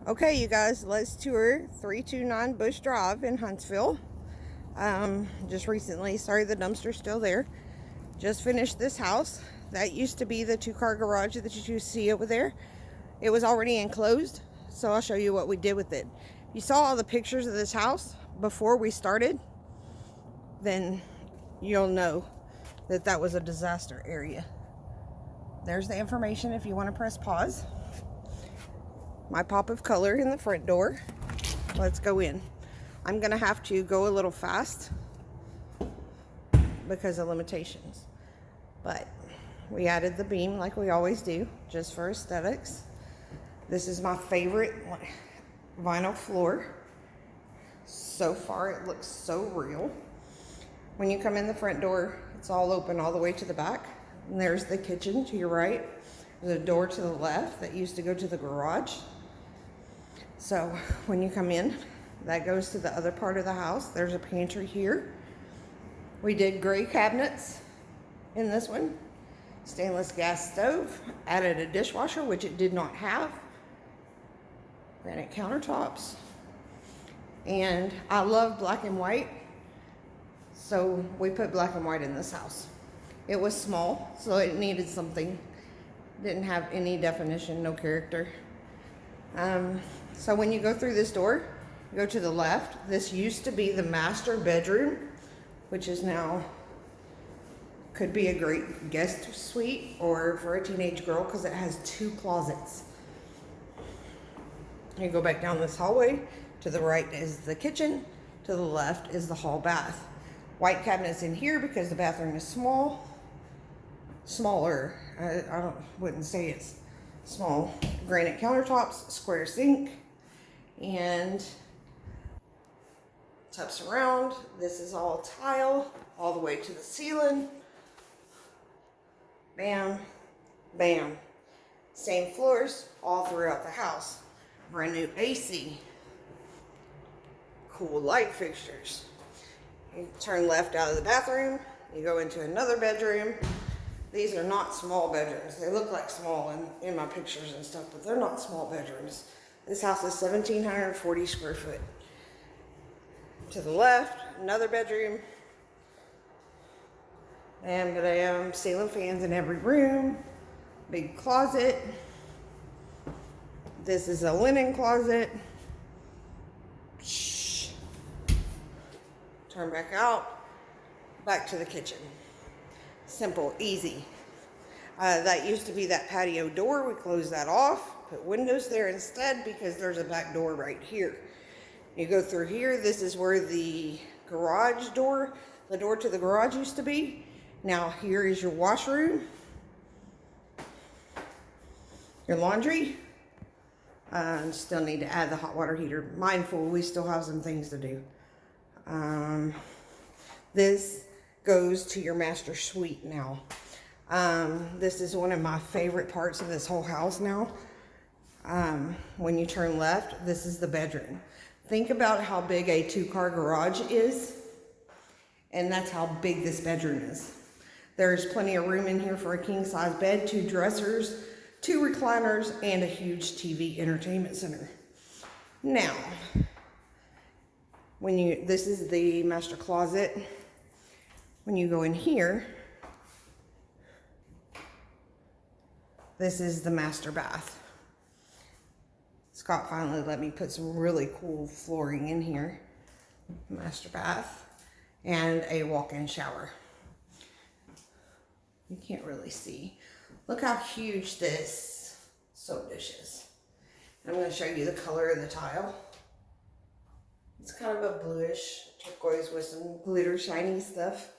Okay, you guys, let's tour 329 Bush Drive in Huntsville. Just recently, sorry the dumpster's still there. Just finished this house. That used to be the two-car garage that you see over there. It was already enclosed, so I'll show you what we did with it. You saw all the pictures of this house before we started, then you'll know that that was a disaster area. There's the information if you want to press pause. My pop of color in the front door. Let's go in. I'm gonna have to go a little fast because of limitations, but we added the beam like we always do, just for aesthetics. This is my favorite vinyl floor. So far it looks so real. When you come in the front door, it's all open all the way to the back, and there's the kitchen to your right. There's a door to the left that used to go to the garage. So when you come in, that goes to the other part of the house. There's a pantry here. We did gray cabinets in this one. Stainless gas stove. Added a dishwasher, which it did not have. Granite countertops. And I love black and white, so we put black and white in this house. It was small, so it needed something. Didn't have any definition, no character. So when you go through this door, you go to the left. This used to be the master bedroom, which is now, could be a great guest suite or for a teenage girl because it has 2 closets. You go back down this hallway. To the right is the kitchen. To the left is the hall bath. White cabinets in here because the bathroom is small. Smaller. I wouldn't say it's small. Granite countertops, square sink, and tub surround. This is all tile all the way to the ceiling. Bam, bam. Same floors all throughout the house. Brand new AC. Cool light fixtures. You turn left out of the bathroom, you go into another bedroom. These are not small bedrooms. They look like small in my pictures and stuff, but they're not small bedrooms. This house is 1,740 square foot. To the left, another bedroom. And ceiling fans in every room. Big closet. This is a linen closet. Shh. Turn back out. Back to the kitchen. Simple, easy. That used to be that patio door. We closed that off, put windows there instead because there's a back door right here. You go through here. This is where the garage door, the door to the garage used to be. Now here is your washroom, your laundry. Still need to add the hot water heater. Mindful, we still have some things to do. This goes to your master suite now. This is one of my favorite parts of this whole house now. When you turn left, this is the bedroom. Think about how big a 2-car garage is, and that's how big this bedroom is. There's plenty of room in here for a king-size bed, 2 dressers, 2 recliners, and a huge TV entertainment center. Now, this is the master closet. When you go in here, this is the master bath. Scott finally let me put some really cool flooring in here. Master bath and a walk-in shower. You can't really see. Look how huge this soap dish is. I'm going to show you the color of the tile. It's kind of a bluish turquoise with some glitter shiny stuff.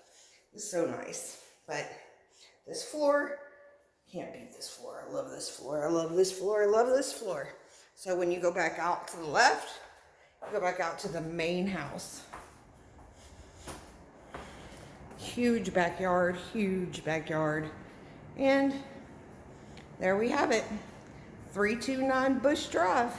It's so nice. But this floor, can't beat this floor. I love this floor. I love this floor. I love this floor. So when you go back out to the left, you go back out to the main house. Huge backyard, huge backyard. And there we have it. 329 Bush Drive.